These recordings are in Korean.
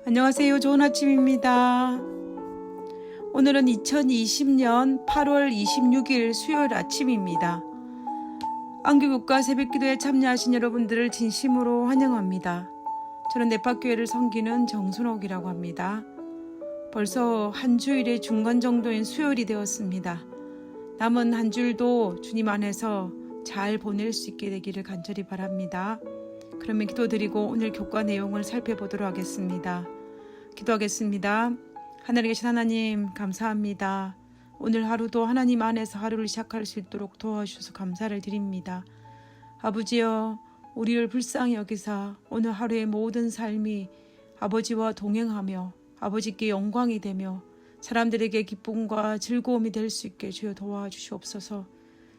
안녕하세요. 좋은 아침입니다. 오늘은 2020년 8월 26일 수요일 아침입니다. 안교국가 새벽기도에 참여하신 여러분들을 진심으로 환영합니다. 저는 내파교회를 섬기는 정순옥이라고 합니다. 벌써 한 주일의 중간 정도인 수요일이 되었습니다. 남은 한 주일도 주님 안에서 잘 보낼 수 있게 되기를 간절히 바랍니다. 그러면 기도드리고 오늘 교과 내용을 살펴보도록 하겠습니다. 기도하겠습니다. 하늘에 계신 하나님 감사합니다. 오늘 하루도 하나님 안에서 하루를 시작할 수 있도록 도와주셔서 감사를 드립니다. 아버지여, 우리를 불쌍히 여기사 오늘 하루의 모든 삶이 아버지와 동행하며 아버지께 영광이 되며 사람들에게 기쁨과 즐거움이 될 수 있게 주여 도와주시옵소서.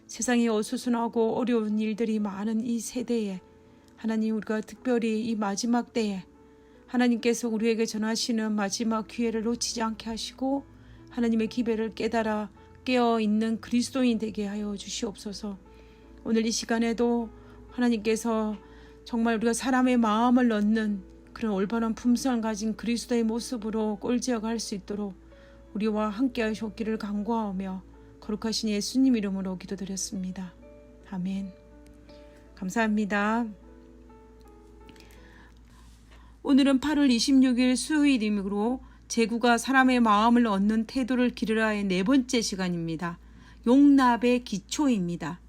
세상이 어수선하고 어려운 일들이 많은 이 세대에 하나님, 우리가 특별히 이 마지막 때에 하나님께서 우리에게 전하시는 마지막 기회를 놓치지 않게 하시고 하나님의 기회를 깨달아 깨어있는 그리스도인 되게 하여 주시옵소서. 오늘 이 시간에도 하나님께서 정말 우리가 사람의 마음을 얻는 그런 올바른 품성을 가진 그리스도의 모습으로 꼴지어 갈 수 있도록 우리와 함께 하셨기를 간구하며 거룩하신 예수님 이름으로 기도드렸습니다. 아멘. 감사합니다. 오늘은 8월 26일 수요일이므로 제구가 사람의 마음을 얻는 태도를 기르라의 네 번째 시간입니다. 용납의 기초입니다.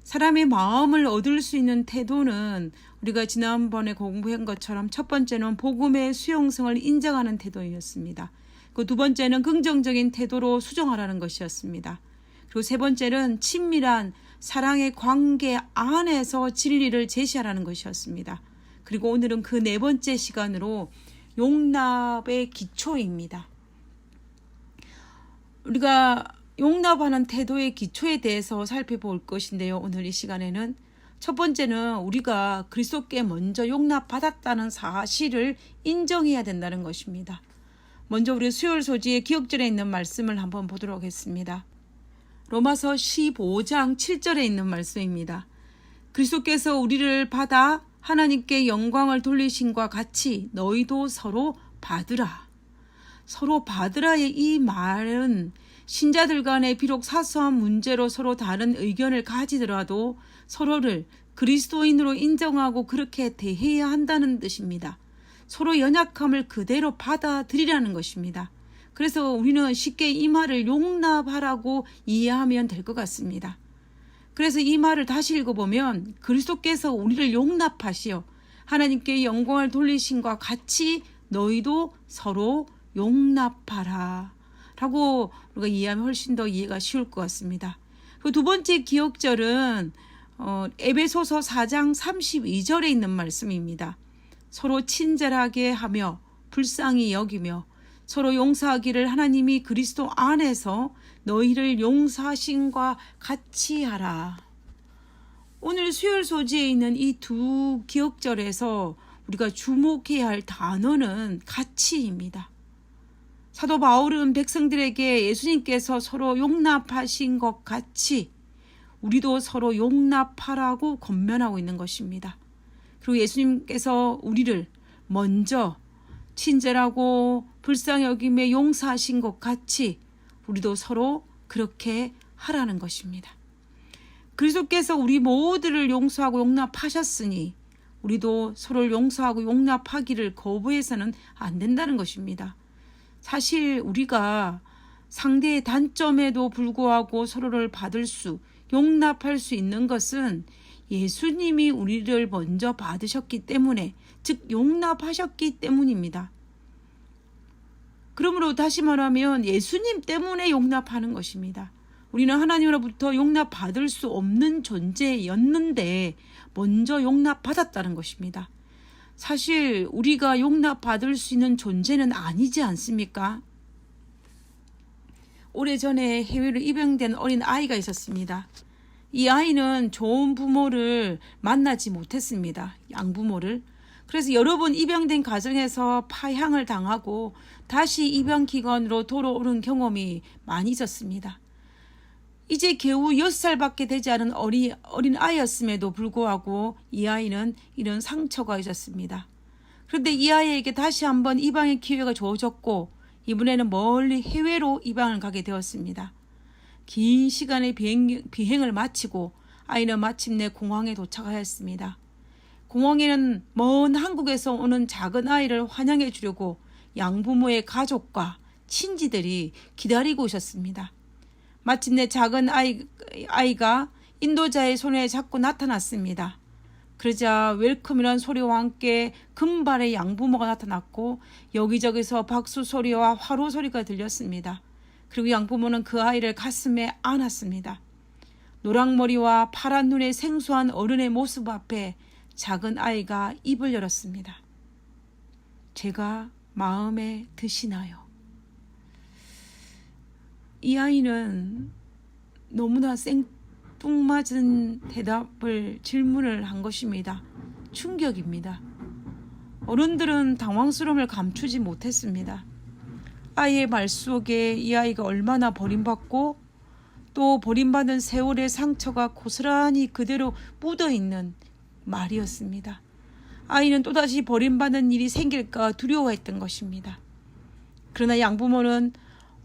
사람의 마음을 얻을 수 있는 태도는 우리가 지난번에 공부한 것처럼 첫 번째는 복음의 수용성을 인정하는 태도였습니다. 그 두 번째는 긍정적인 태도로 수정하라는 것이었습니다. 그리고 세 번째는 친밀한 사랑의 관계 안에서 진리를 제시하라는 것이었습니다. 그리고 오늘은 그 네 번째 시간으로 용납의 기초입니다. 우리가 용납하는 태도의 기초에 대해서 살펴볼 것인데요. 오늘 이 시간에는 첫 번째는 우리가 그리스도께 먼저 용납받았다는 사실을 인정해야 된다는 것입니다. 먼저 우리 수요일 소지의 기억절에 있는 말씀을 한번 보도록 하겠습니다. 로마서 15장 7절에 있는 말씀입니다. 그리스도께서 우리를 받아 하나님께 영광을 돌리심과 같이 너희도 서로 받으라. 서로 받으라의 이 말은 신자들 간에 비록 사소한 문제로 서로 다른 의견을 가지더라도 서로를 그리스도인으로 인정하고 그렇게 대해야 한다는 뜻입니다. 서로 연약함을 그대로 받아들이라는 것입니다. 그래서 우리는 쉽게 이 말을 용납하라고 이해하면 될 것 같습니다. 그래서 이 말을 다시 읽어보면 그리스도께서 우리를 용납하시어 하나님께 영광을 돌리심과 같이 너희도 서로 용납하라 라고 우리가 이해하면 훨씬 더 이해가 쉬울 것 같습니다. 그 두 번째 기억절은 에베소서 4장 32절에 있는 말씀입니다. 서로 친절하게 하며 불쌍히 여기며 서로 용서하기를 하나님이 그리스도 안에서 너희를 용서하심과 같이 하라. 오늘 수요일 소지에 있는 이 두 기억절에서 우리가 주목해야 할 단어는 같이입니다. 사도 바울은 백성들에게 예수님께서 서로 용납하신 것 같이 우리도 서로 용납하라고 권면하고 있는 것입니다. 그리고 예수님께서 우리를 먼저 친절하고 불쌍히 여김에 용서하신 것 같이 우리도 서로 그렇게 하라는 것입니다. 그리스도께서 우리 모두를 용서하고 용납하셨으니 우리도 서로를 용서하고 용납하기를 거부해서는 안 된다는 것입니다. 사실 우리가 상대의 단점에도 불구하고 서로를 받을 수, 용납할 수 있는 것은 예수님이 우리를 먼저 받으셨기 때문에, 즉 용납하셨기 때문입니다. 그러므로 다시 말하면 예수님 때문에 용납하는 것입니다. 우리는 하나님으로부터 용납받을 수 없는 존재였는데 먼저 용납받았다는 것입니다. 사실 우리가 용납받을 수 있는 존재는 아니지 않습니까? 오래전에 해외로 입양된 어린 아이가 있었습니다. 이 아이는 좋은 부모를 만나지 못했습니다. 양부모를. 그래서 여러 번 입양된 가정에서 파양을 당하고 다시 입양기관으로 돌아오는 경험이 많이 있었습니다. 이제 겨우 6살밖에 되지 않은 어린 아이였음에도 불구하고 이 아이는 이런 상처가 있었습니다. 그런데 이 아이에게 다시 한번 이방의 기회가 주어졌고 이번에는 멀리 해외로 이방을 가게 되었습니다. 긴 시간의 비행을 마치고 아이는 마침내 공항에 도착하였습니다. 공항에는 먼 한국에서 오는 작은 아이를 환영해 주려고 양부모의 가족과 친지들이 기다리고 오셨습니다. 마침내 작은 아이가 인도자의 손에 잡고 나타났습니다. 그러자 웰컴이라는 소리와 함께 금발의 양부모가 나타났고 여기저기서 박수 소리와 화로 소리가 들렸습니다. 그리고 양부모는 그 아이를 가슴에 안았습니다. 노랑머리와 파란 눈의 생소한 어른의 모습 앞에 작은 아이가 입을 열었습니다. 제가 마음에 드시나요? 이 아이는 너무나 생뚱맞은 질문을 한 것입니다. 충격입니다. 어른들은 당황스러움을 감추지 못했습니다. 아이의 말 속에 이 아이가 얼마나 버림받고 또 버림받은 세월의 상처가 고스란히 그대로 묻어있는 말이었습니다. 아이는 또다시 버림받는 일이 생길까 두려워했던 것입니다. 그러나 양부모는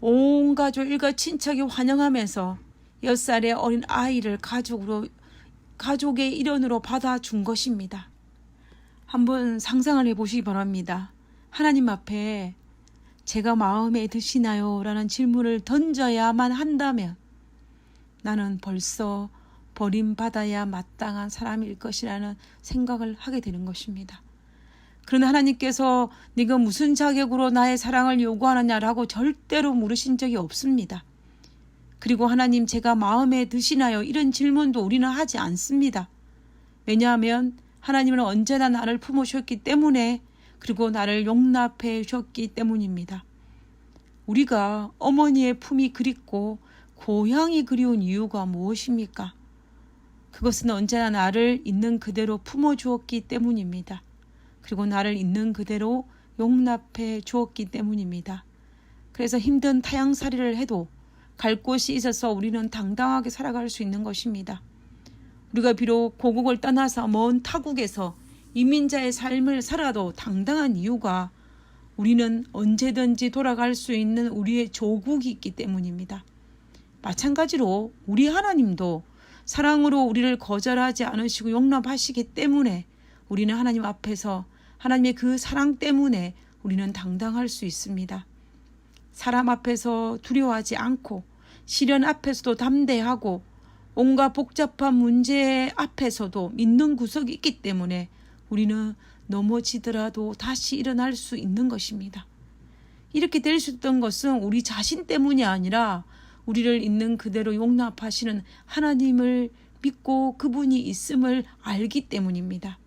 온 가족 일가 친척이 환영하면서 10살의 어린 아이를 가족의 일원으로 받아준 것입니다. 한번 상상을 해보시기 바랍니다. 하나님 앞에 제가 마음에 드시나요? 라는 질문을 던져야만 한다면 나는 벌써 버림받아야 마땅한 사람일 것이라는 생각을 하게 되는 것입니다. 그러나 하나님께서 네가 무슨 자격으로 나의 사랑을 요구하느냐라고 절대로 물으신 적이 없습니다. 그리고 하나님 제가 마음에 드시나요? 이런 질문도 우리는 하지 않습니다. 왜냐하면 하나님은 언제나 나를 품으셨기 때문에 그리고 나를 용납해 주셨기 때문입니다. 우리가 어머니의 품이 그립고 고향이 그리운 이유가 무엇입니까? 그것은 언제나 나를 있는 그대로 품어주었기 때문입니다. 그리고 나를 있는 그대로 용납해 주었기 때문입니다. 그래서 힘든 타향살이를 해도 갈 곳이 있어서 우리는 당당하게 살아갈 수 있는 것입니다. 우리가 비록 고국을 떠나서 먼 타국에서 이민자의 삶을 살아도 당당한 이유가 우리는 언제든지 돌아갈 수 있는 우리의 조국이 있기 때문입니다. 마찬가지로 우리 하나님도 사랑으로 우리를 거절하지 않으시고 용납하시기 때문에 우리는 하나님 앞에서 하나님의 그 사랑 때문에 우리는 당당할 수 있습니다. 사람 앞에서 두려워하지 않고 시련 앞에서도 담대하고 온갖 복잡한 문제 앞에서도 믿는 구석이 있기 때문에 우리는 넘어지더라도 다시 일어날 수 있는 것입니다. 이렇게 될 수 있던 것은 우리 자신 때문이 아니라 우리를 있는 그대로 용납하시는 하나님을 믿고 그분이 있음을 알기 때문입니다.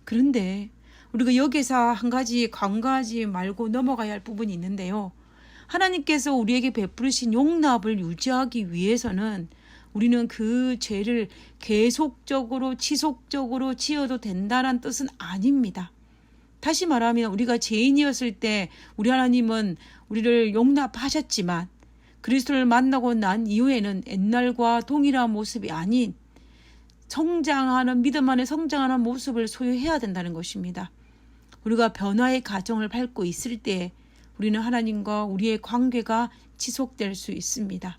그런데 우리가 여기서 한 가지 간과하지 말고 넘어가야 할 부분이 있는데요. 하나님께서 우리에게 베푸르신 용납을 유지하기 위해서는 우리는 그 죄를 계속적으로 지속적으로 지어도 된다는 뜻은 아닙니다. 다시 말하면 우리가 죄인이었을 때 우리 하나님은 우리를 용납하셨지만 그리스도를 만나고 난 이후에는 옛날과 동일한 모습이 아닌 믿음 안에 성장하는 모습을 소유해야 된다는 것입니다. 우리가 변화의 과정을 밟고 있을 때 우리는 하나님과 우리의 관계가 지속될 수 있습니다.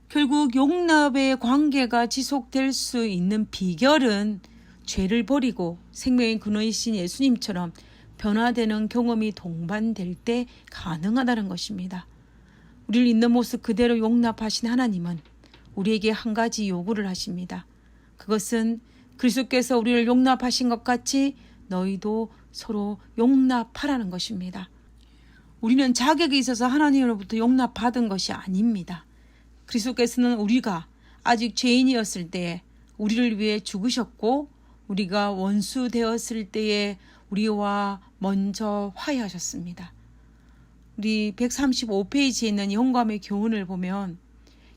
결국 용납의 관계가 지속될 수 있는 비결은 죄를 버리고 생명의 근원이신 예수님처럼 변화되는 경험이 동반될 때 가능하다는 것입니다. 우리를 있는 모습 그대로 용납하신 하나님은 우리에게 한 가지 요구를 하십니다. 그것은 그리스도께서 우리를 용납하신 것 같이 너희도 서로 용납하라는 것입니다. 우리는 자격이 있어서 하나님으로부터 용납받은 것이 아닙니다. 그리스도께서는 우리가 아직 죄인이었을 때에 우리를 위해 죽으셨고 우리가 원수 되었을 때에 우리와 먼저 화해하셨습니다. 우리 135페이지에 있는 영감의 교훈을 보면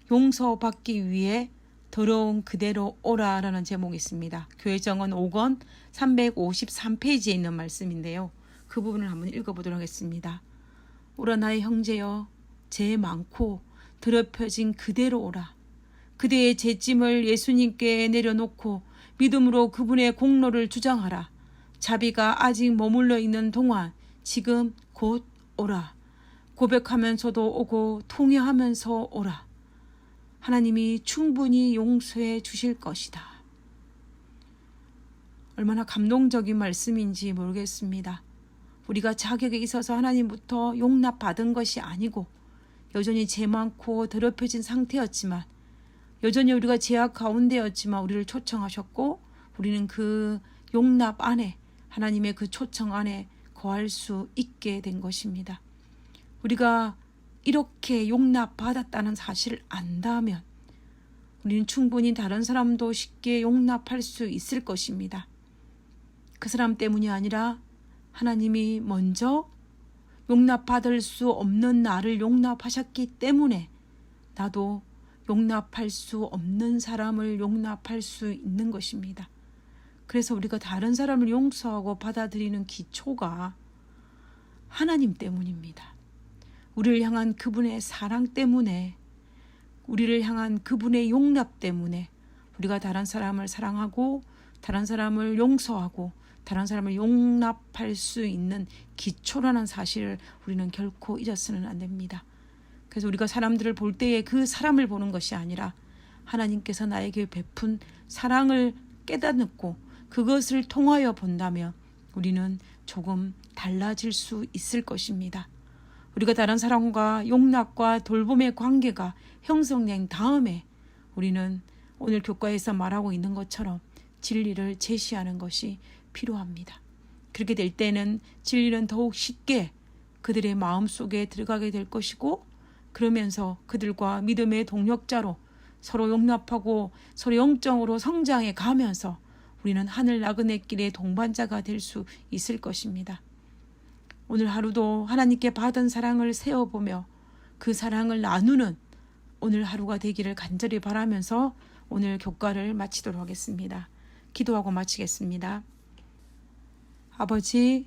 용서받기 위해 더러운 그대로 오라라는 제목이 있습니다. 교회정원 5권 353페이지에 있는 말씀인데요. 그 부분을 한번 읽어보도록 하겠습니다. 오라 나의 형제여, 죄 많고 더럽혀진 그대로 오라. 그대의 죄짐을 예수님께 내려놓고 믿음으로 그분의 공로를 주장하라. 자비가 아직 머물러 있는 동안 지금 곧 오라. 고백하면서도 오고 통회하면서 오라. 하나님이 충분히 용서해 주실 것이다. 얼마나 감동적인 말씀인지 모르겠습니다. 우리가 자격에 있어서 하나님부터 용납받은 것이 아니고 여전히 죄 많고 더럽혀진 상태였지만, 여전히 우리가 죄악 가운데였지만 우리를 초청하셨고, 우리는 그 용납 안에, 하나님의 그 초청 안에 거할 수 있게 된 것입니다. 우리가 이렇게 용납받았다는 사실을 안다면 우리는 충분히 다른 사람도 쉽게 용납할 수 있을 것입니다. 그 사람 때문이 아니라 하나님이 먼저 용납받을 수 없는 나를 용납하셨기 때문에 나도 용납할 수 없는 사람을 용납할 수 있는 것입니다. 그래서 우리가 다른 사람을 용서하고 받아들이는 기초가 하나님 때문입니다. 우리를 향한 그분의 사랑 때문에, 우리를 향한 그분의 용납 때문에 우리가 다른 사람을 사랑하고 다른 사람을 용서하고 다른 사람을 용납할 수 있는 기초라는 사실을 우리는 결코 잊어서는 안 됩니다. 그래서 우리가 사람들을 볼 때에 그 사람을 보는 것이 아니라 하나님께서 나에게 베푼 사랑을 깨닫고 그것을 통하여 본다면 우리는 조금 달라질 수 있을 것입니다. 우리가 다른 사람과 용납과 돌봄의 관계가 형성된 다음에 우리는 오늘 교과에서 말하고 있는 것처럼 진리를 제시하는 것이 필요합니다. 그렇게 될 때는 진리는 더욱 쉽게 그들의 마음속에 들어가게 될 것이고, 그러면서 그들과 믿음의 동력자로 서로 용납하고 서로 영적으로 성장해 가면서 우리는 하늘 나그네 길의 동반자가 될 수 있을 것입니다. 오늘 하루도 하나님께 받은 사랑을 세어보며 그 사랑을 나누는 오늘 하루가 되기를 간절히 바라면서 오늘 교과를 마치도록 하겠습니다. 기도하고 마치겠습니다. 아버지,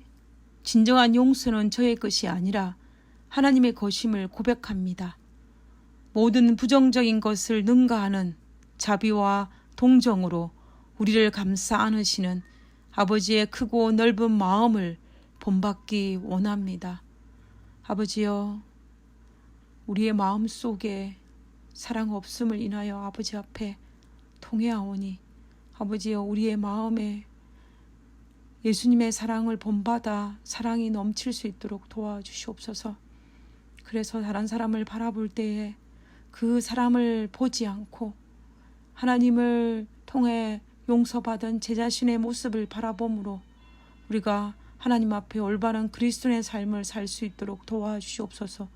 진정한 용서는 저의 것이 아니라 하나님의 것임을 고백합니다. 모든 부정적인 것을 능가하는 자비와 동정으로 우리를 감싸 안으시는 아버지의 크고 넓은 마음을 본받기 원합니다. 아버지여, 우리의 마음 속에 사랑 없음을 인하여 아버지 앞에 통회하오니, 아버지여, 우리의 마음에 예수님의 사랑을 본받아 사랑이 넘칠 수 있도록 도와주시옵소서. 그래서 다른 사람을 바라볼 때에 그 사람을 보지 않고 하나님을 통해 용서받은 제 자신의 모습을 바라봄으로 우리가 하나님 앞에 올바른 그리스도인의 삶을 살 수 있도록 도와주시옵소서.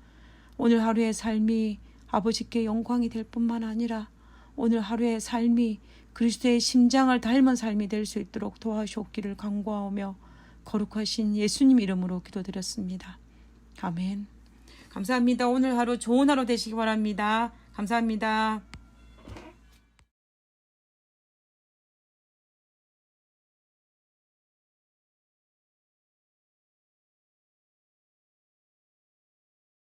오늘 하루의 삶이 아버지께 영광이 될 뿐만 아니라 오늘 하루의 삶이 그리스도의 심장을 닮은 삶이 될 수 있도록 도와주옵기를 간구하오며 거룩하신 예수님 이름으로 기도드렸습니다. 아멘. 감사합니다. 오늘 하루 좋은 하루 되시기 바랍니다. 감사합니다.